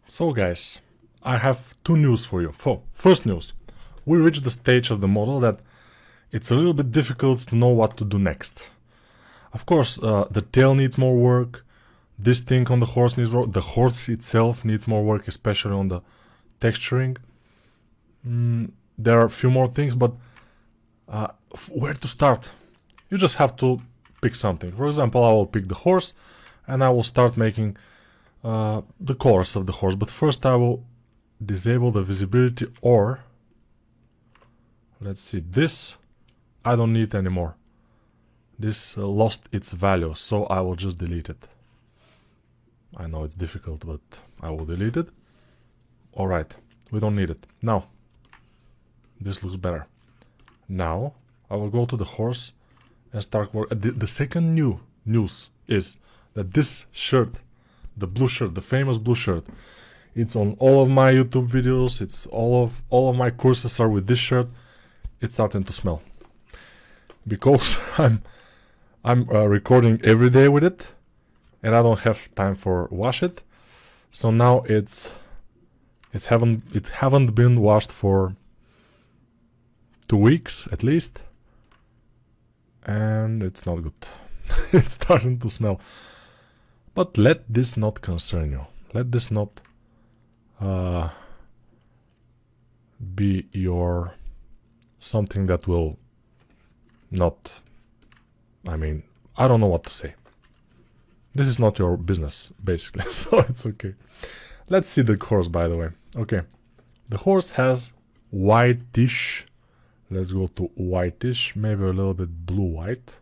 So guys, I have two news for you. First news, we reached the stage of the model that it's a little bit difficult to know what to do next. Of course, the tail needs more work, this thing on the horse needs work, the horse itself needs more work, especially on the texturing. There are a few more things, but where to start? You just have to pick something. For example, I will pick the horse and I will start making the colors of the horse, but first I will disable the visibility, or let's see, this I don't need anymore. This lost its value, so I will just delete it. I know it's difficult, but I will delete it. Alright, we don't need it. Now, this looks better. Now, I will go to the horse and start work. The second news is that this shirt, the blue shirt, the famous blue shirt, it's on all of my YouTube videos, it's all of my courses are with this shirt. It's starting to smell. Because I'm recording every day with it, and I don't have time for wash it. So now it haven't been washed for 2 weeks at least, and it's not good. It's starting to smell. But let this not concern you. Let this not be your something that will not, I mean, I don't know what to say. This is not your business, basically, so it's okay. Let's see the horse, by the way. Okay, the horse has whitish, let's go to whitish, maybe a little bit blue-white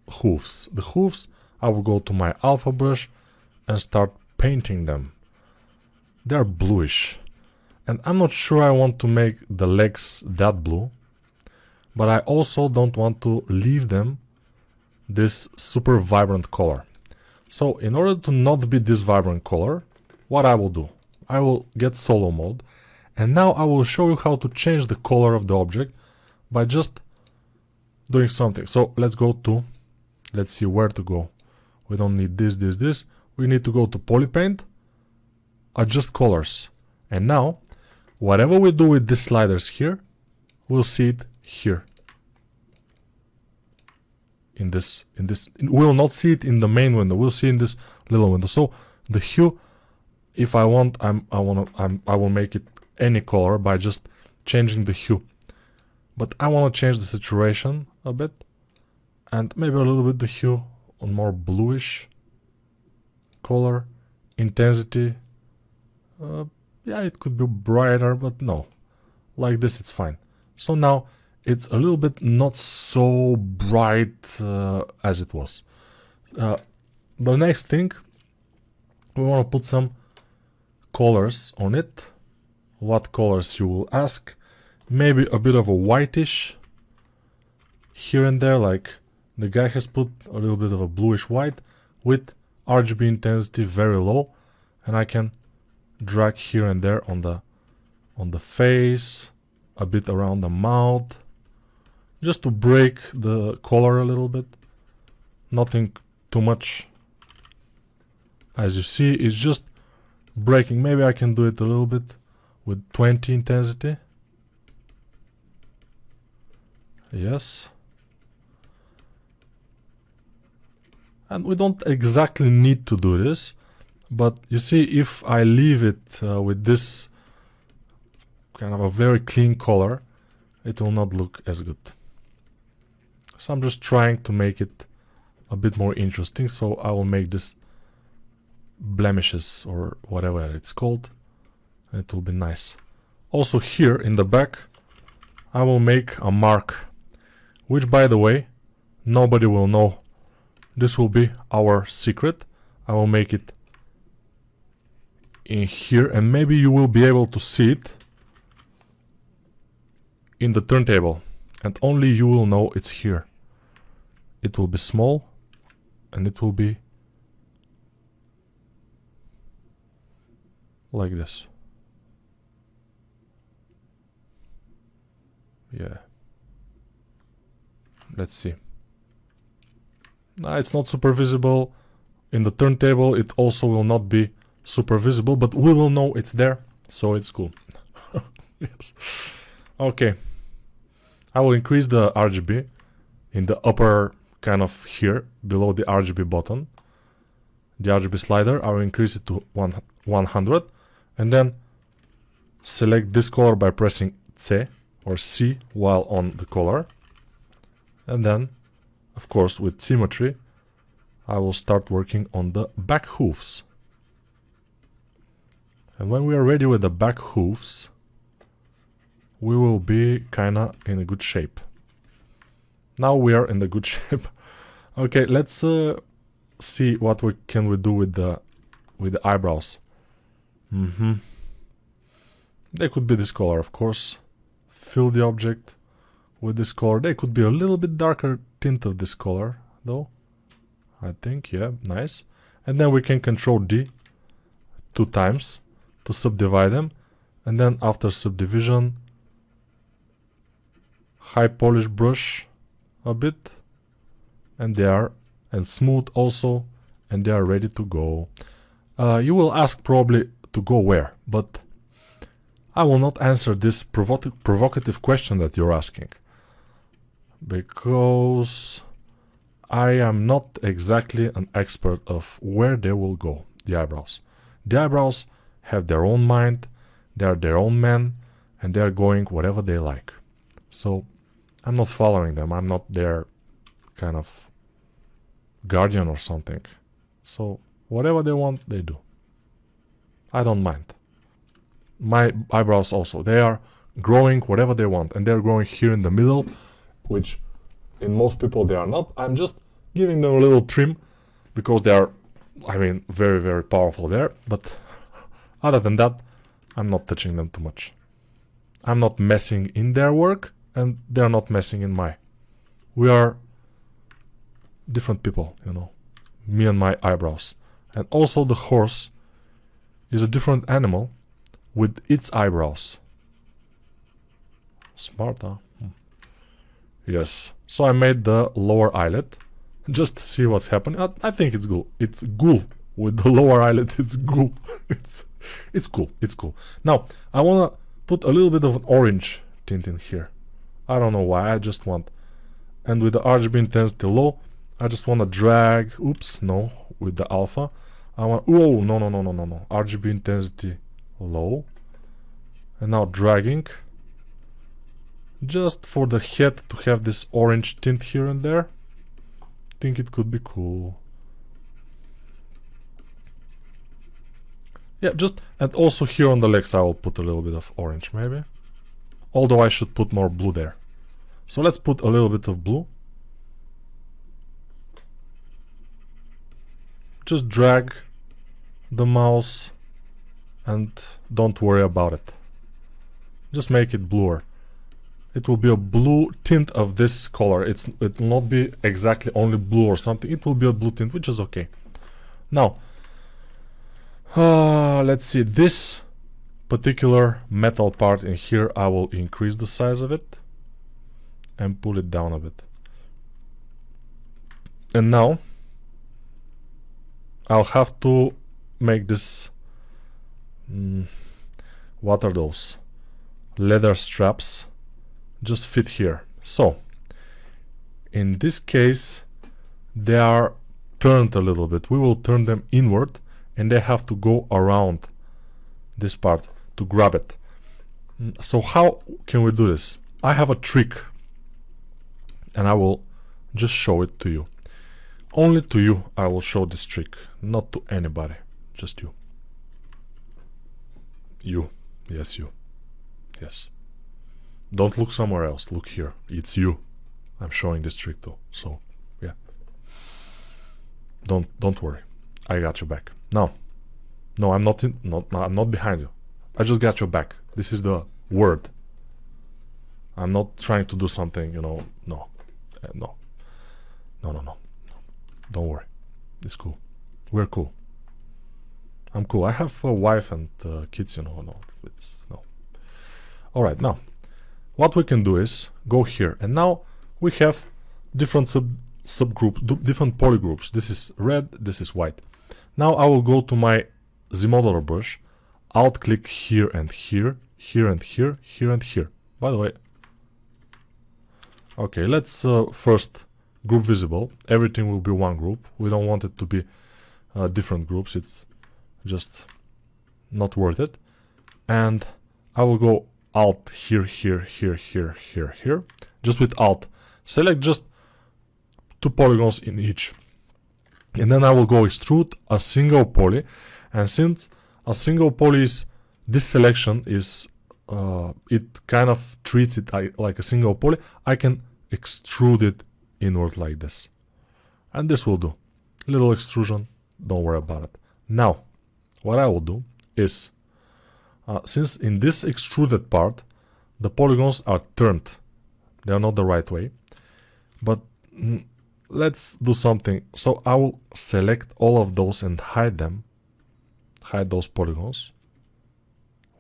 hooves. The hooves, I will go to my alpha brush and start painting them. They're bluish, and I'm not sure I want to make the legs that blue, but I also don't want to leave them this super vibrant color. So in order to not be this vibrant color, what I will do, I will get solo mode, and now I will show you how to change the color of the object by just doing something. So let's see where to go. We don't need this. We need to go to Polypaint, adjust colors, and now whatever we do with these sliders here, we'll see it here. We will not see it in the main window. We'll see in this little window. So the hue, if I want, I will make it any color by just changing the hue. But I want to change the saturation a bit, and maybe a little bit the hue on more bluish color. Intensity, yeah, it could be brighter, but no, like this it's fine. So now it's a little bit not so bright as it was. The next thing, we want to put some colors on it. What colors, you will ask? Maybe a bit of a whitish here and there, like the guy has put a little bit of a bluish white with RGB intensity very low, and I can drag here and there on the face, a bit around the mouth, just to break the color a little bit. Nothing too much. As you see, it's just breaking. Maybe I can do it a little bit with 20 intensity. Yes. And we don't exactly need to do this, but you see, if I leave it with this kind of a very clean color, it will not look as good. So I'm just trying to make it a bit more interesting, so I will make this blemishes or whatever it's called, and it will be nice. Also here in the back, I will make a mark, which, by the way, nobody will know. This will be our secret. I will make it in here, and maybe you will be able to see it in the turntable, and only you will know it's here. It will be small, and it will be like this. Yeah. Let's see. It's not super visible. In the turntable, it also will not be super visible, but we will know it's there, so it's cool. Yes. Okay. I will increase the RGB in the upper kind of here, below the RGB button. The RGB slider, I will increase it to 100, and then select this color by pressing C or C while on the color. And then, of course, with symmetry, I will start working on the back hoofs. And when we are ready with the back hoofs, we will be kinda in a good shape. Now we are in the good shape. Okay, let's see what we can do with the eyebrows. They could be this color, of course. Fill the object with this color. They could be a little bit darker tint of this color, though. I think, yeah, nice. And then we can Control D 2 times to subdivide them. And then after subdivision, high polish brush a bit. And they are, and smooth also, and they are ready to go. You will ask probably to go where, but I will not answer this provocative question that you're asking, because I am not exactly an expert of where they will go, the eyebrows. The eyebrows have their own mind, they are their own men, and they are going whatever they like. So I'm not following them, I'm not their kind of guardian or something. So whatever they want, they do. I don't mind. My eyebrows also, they are growing whatever they want, and they're growing here in the middle, which in most people they are not. I'm just giving them a little trim because they are, I mean, very, very powerful there. But other than that, I'm not touching them too much. I'm not messing in their work, and they're not messing in my. We are different people, you know, me and my eyebrows. And also the horse is a different animal with its eyebrows. Smart, huh? Yes. So I made the lower eyelid just to see what's happening. I think it's cool. It's cool. With the lower eyelid, it's cool. It's cool. It's cool. Now, I wanna put a little bit of an orange tint in here. I don't know why, I just want. And with the RGB intensity low, I just wanna drag, oops, no, with the alpha. I want, oh, no. RGB intensity low. And now dragging. Just for the head to have this orange tint here and there. Think it could be cool. Yeah, just, and also here on the legs I will put a little bit of orange maybe. Although I should put more blue there. So let's put a little bit of blue. Just drag the mouse and don't worry about it. Just make it bluer. It will be a blue tint of this color. It will not be exactly only blue or something. It will be a blue tint, which is okay. Now, let's see. This particular metal part in here, I will increase the size of it and pull it down a bit. And now, I'll have to make this. What are those? Leather straps. Just fit here. So, in this case, they are turned a little bit. We will turn them inward, and they have to go around this part to grab it. So how can we do this? I have a trick, and I will just show it to you. Only to you I will show this trick, not to anybody, just you. You, yes, you, yes. Don't look somewhere else, look here, it's you. I'm showing this trick though, so yeah. Don't worry, I got your back. Now, no, I'm not behind you. I just got your back. This is the word. I'm not trying to do something, you know. No. Don't worry. It's cool. We're cool. I'm cool. I have a wife and kids, you know. No, it's no. All right. Now, what we can do is go here, and now we have different subgroups, different polygroups. This is red. This is white. Now I will go to my the modeler brush, alt click here and here, here and here, here and here. By the way, okay, let's first group visible. Everything will be one group. We don't want it to be different groups. It's just not worth it. And I will go alt here, here, here, here, here, here. Just with alt. Select just 2 polygons in each. And then I will go extrude a single poly. And since a single poly is, this selection is, it kind of treats it like a single poly, I can extrude it inward like this. And this will do. Little extrusion, don't worry about it. Now, what I will do is, since in this extruded part, the polygons are turned. They are not the right way. But let's do something. So I will select all of those and hide them. Hide those polygons.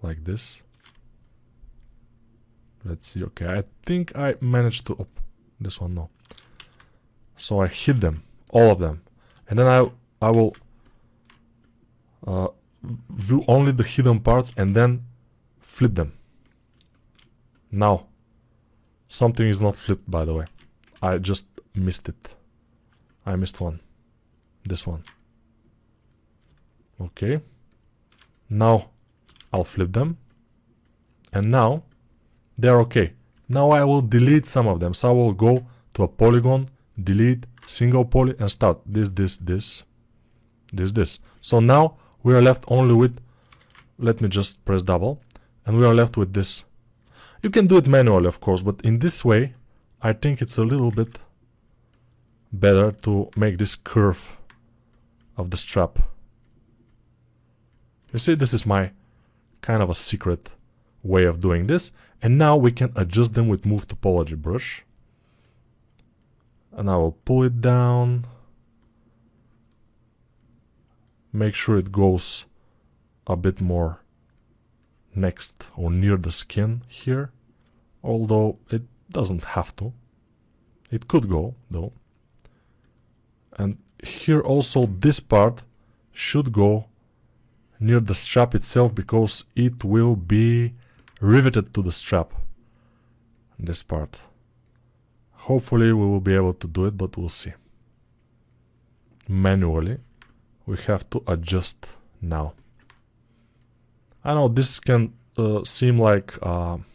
Like this. Let's see. Okay, I think I managed to... Oh, this one, no. So I hid them. All of them. And then I will view only the hidden parts and then flip them. Now, something is not flipped, by the way. I just missed it. I missed one. This one. Okay. Now, I'll flip them. And now, they're okay. Now I will delete some of them. So I will go to a polygon, delete, single poly, and start this. So now, we are left only with, let me just press double, and we are left with this. You can do it manually, of course, but in this way, I think it's a little bit better to make this curve of the strap. You see, this is my kind of a secret way of doing this. And now we can adjust them with Move Topology brush. And I will pull it down. Make sure it goes a bit more next or near the skin here, although it doesn't have to. It could go though. And here also this part should go near the strap itself because it will be riveted to the strap. This part. Hopefully we will be able to do it, but we'll see. Manually. We have to adjust now. I know this can seem like kind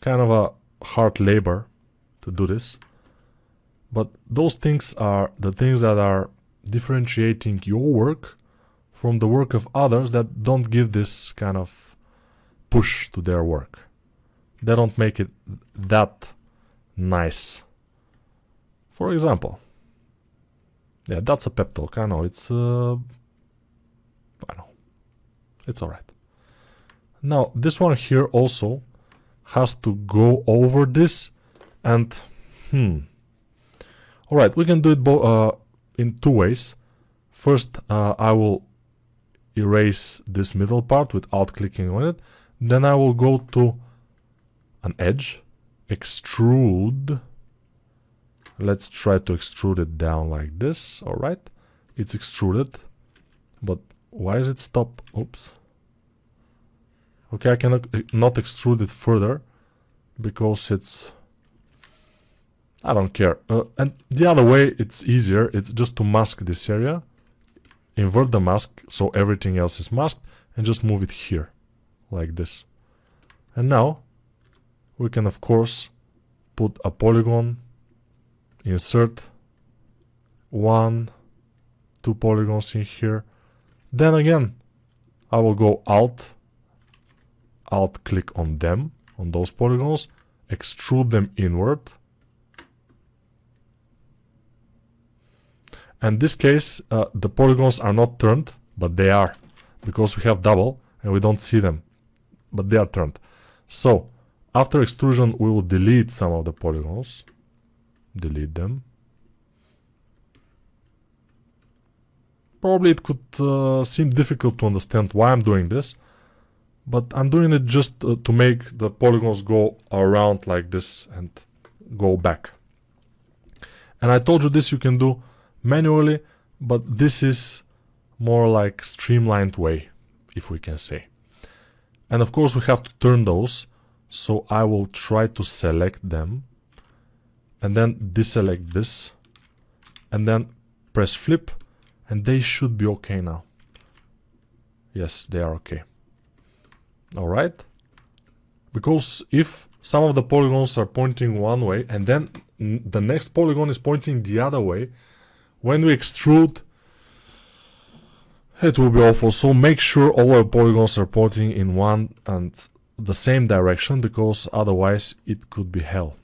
of a hard labor to do this, but those things are the things that are differentiating your work from the work of others that don't give this kind of push to their work. They don't make it that nice. For example, yeah, that's a pep talk. I know it's I know it's alright. Now this one here also has to go over this, and alright, we can do it in two ways. First, I will erase this middle part with alt clicking on it. Then I will go to an edge, extrude. Let's try to extrude it down like this. Alright, it's extruded, but why is it stop? Oops. Okay, I cannot not extrude it further because it's, I don't care. And the other way, it's easier. It's just to mask this area, invert the mask so everything else is masked, and just move it here like this. And now we can of course put a polygon, insert 1, 2 polygons in here. Then again I will go alt click on them, on those polygons, extrude them inward. And in this case the polygons are not turned, but they are, because we have double and we don't see them, but they are turned. So after extrusion we will delete some of the polygons. Delete them. Probably it could seem difficult to understand why I'm doing this, but I'm doing it just to make the polygons go around like this and go back. And I told you this you can do manually, but this is more like streamlined way, if we can say. And of course we have to turn those, so I will try to select them and then deselect this and then press flip, and they should be okay now. Yes, they are okay. Alright. Because if some of the polygons are pointing one way and then the next polygon is pointing the other way, when we extrude, it will be awful. So make sure all our polygons are pointing in one and the same direction, because otherwise it could be hell.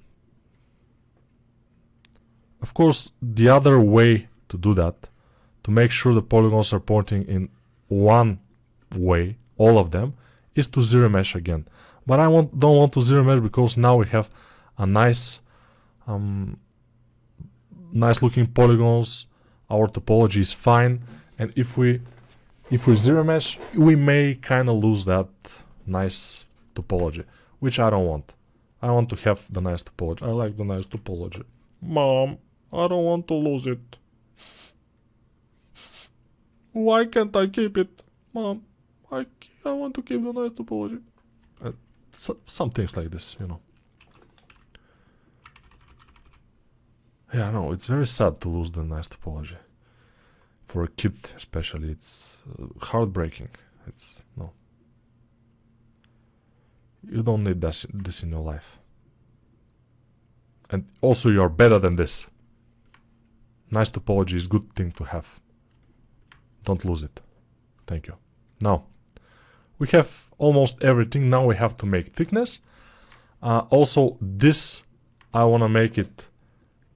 Of course, the other way to do that, to make sure the polygons are pointing in one way, all of them, is to zero mesh again. But I don't want to zero mesh because now we have a nice nice looking polygons. Our topology is fine, and if we zero mesh, we may kind of lose that nice topology, which I don't want. I want to have the nice topology. I like the nice topology. Mom, I don't want to lose it. Why can't I keep it? Mom, I want to keep the nice topology. Some things like this, you know. Yeah, no, it's very sad to lose the nice topology. For a kid especially, it's heartbreaking. It's, no. You don't need this in your life. And also you're better than this. Nice topology is a good thing to have. Don't lose it. Thank you. Now, we have almost everything. Now we have to make thickness. Also, this, I want to make it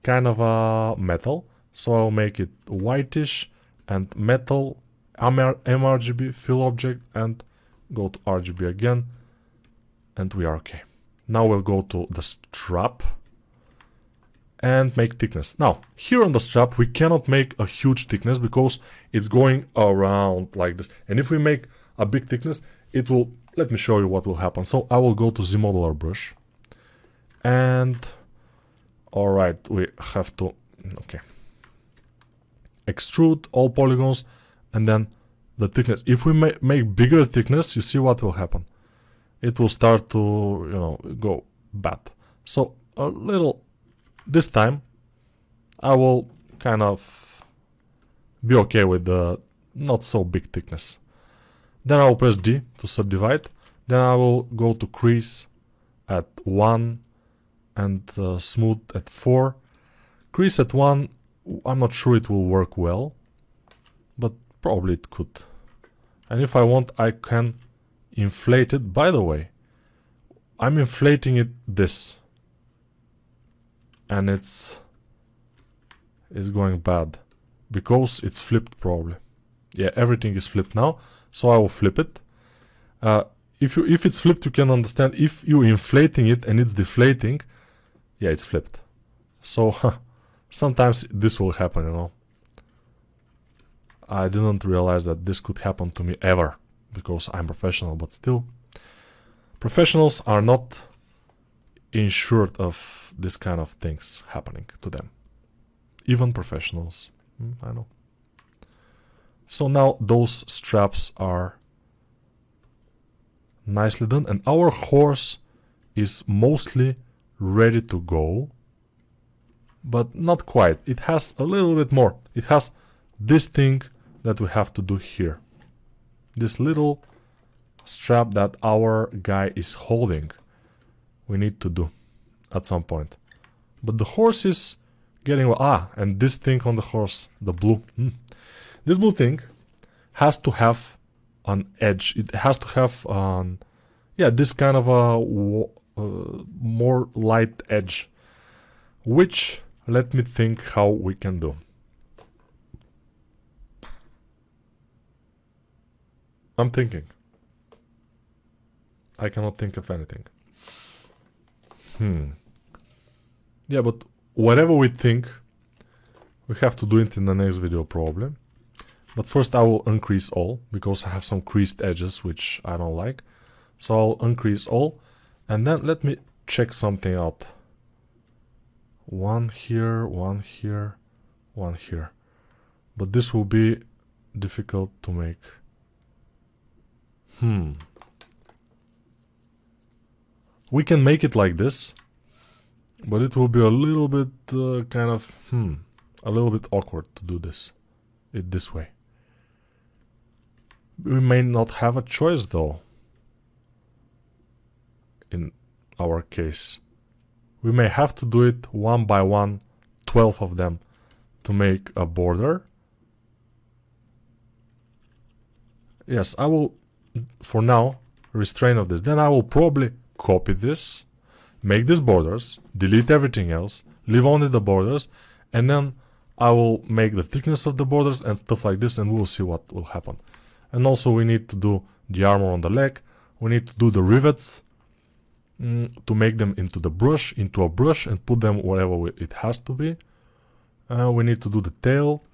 kind of a metal. So I'll make it whitish and metal, mRGB, fill object, and go to RGB again. And we are okay. Now we'll go to the strap and make thickness. Now, here on the strap, we cannot make a huge thickness because it's going around like this. And if we make a big thickness, it will, let me show you what will happen. So I will go to Z modeler brush. And, alright, we have to, okay. Extrude all polygons and then the thickness. If we make bigger thickness, you see what will happen. It will start to, you know, go bad. So a little, this time, I will kind of be okay with the not so big thickness. Then I will press D to subdivide. Then I will go to crease at 1 and smooth at 4. Crease at 1, I'm not sure it will work well, but probably it could. And if I want, I can inflate it. By the way, I'm inflating it this, and it's going bad because it's flipped probably. Yeah, everything is flipped now, so I will flip it. If it's flipped, you can understand. If you inflating it and it's deflating, yeah, it's flipped. So sometimes this will happen, you know. I didn't realize that this could happen to me ever, because I'm professional, but still. Professionals are not insured of this kind of things happening to them. Even professionals, I know. So now those straps are nicely done, and our horse is mostly ready to go, but not quite. It has a little bit more. It has this thing that we have to do here. This little strap that our guy is holding, we need to do at some point. But the horse is getting, and this thing on the horse, the blue. This blue thing has to have an edge. It has to have, this kind of a more light edge, which, let me think how we can do. I'm thinking. I cannot think of anything. Yeah, but whatever we think, we have to do it in the next video probably. But first I will increase all, because I have some creased edges which I don't like. So I'll increase all, and then let me check something out. One here, one here, one here. But this will be difficult to make. We can make it like this, but it will be a little bit kind of a little bit awkward to do it this way. We may not have a choice though. In our case, we may have to do it one by one, 12 of them, to make a border. Yes, I will for now restrain of this. Then I will probably copy this, make these borders, delete everything else, leave only the borders, and then I will make the thickness of the borders and stuff like this, and we'll see what will happen. And also we need to do the armor on the leg. We need to do the rivets to make them into a brush, and put them wherever it has to be. We need to do the tail.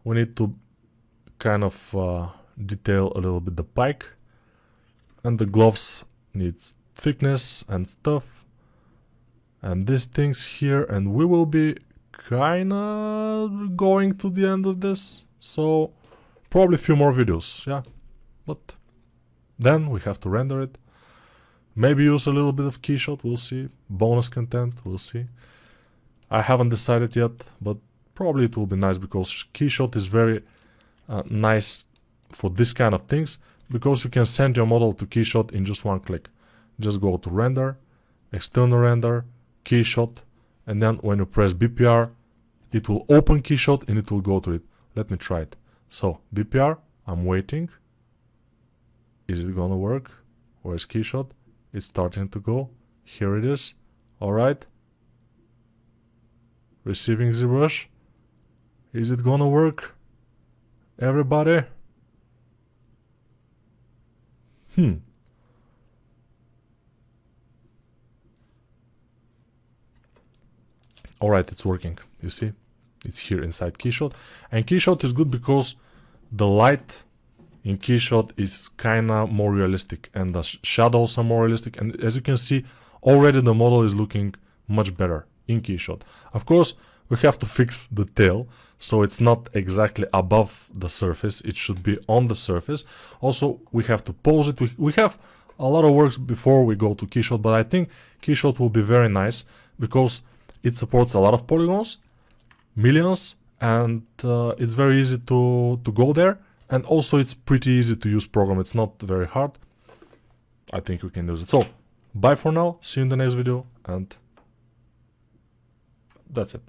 We need to kind of detail a little bit the pike. And the gloves needs thickness and stuff. And these things here, and we will be kinda going to the end of this. So probably a few more videos, yeah. But then we have to render it. Maybe use a little bit of Keyshot, we'll see. Bonus content, we'll see. I haven't decided yet, but probably it will be nice because Keyshot is very nice for this kind of things, because you can send your model to Keyshot in just one click. Just go to render, external render, Keyshot, and then when you press BPR, it will open Keyshot and it will go to it. Let me try it. So BPR, I'm waiting. Is it gonna work? Where's Keyshot? It's starting to go. Here it is. Alright. Receiving ZBrush. Is it gonna work? Everybody? Alright, it's working. You see? It's here inside Keyshot. And Keyshot is good because the light in Keyshot is kinda more realistic, and the shadows are more realistic, and as you can see, already the model is looking much better in Keyshot. Of course, we have to fix the tail, so it's not exactly above the surface, it should be on the surface. Also, we have to pose it. We have a lot of works before we go to Keyshot, but I think Keyshot will be very nice because it supports a lot of polygons, millions, and it's very easy to go there. And also it's pretty easy to use program, it's not very hard. I think we can use it. So, bye for now, see you in the next video, and that's it.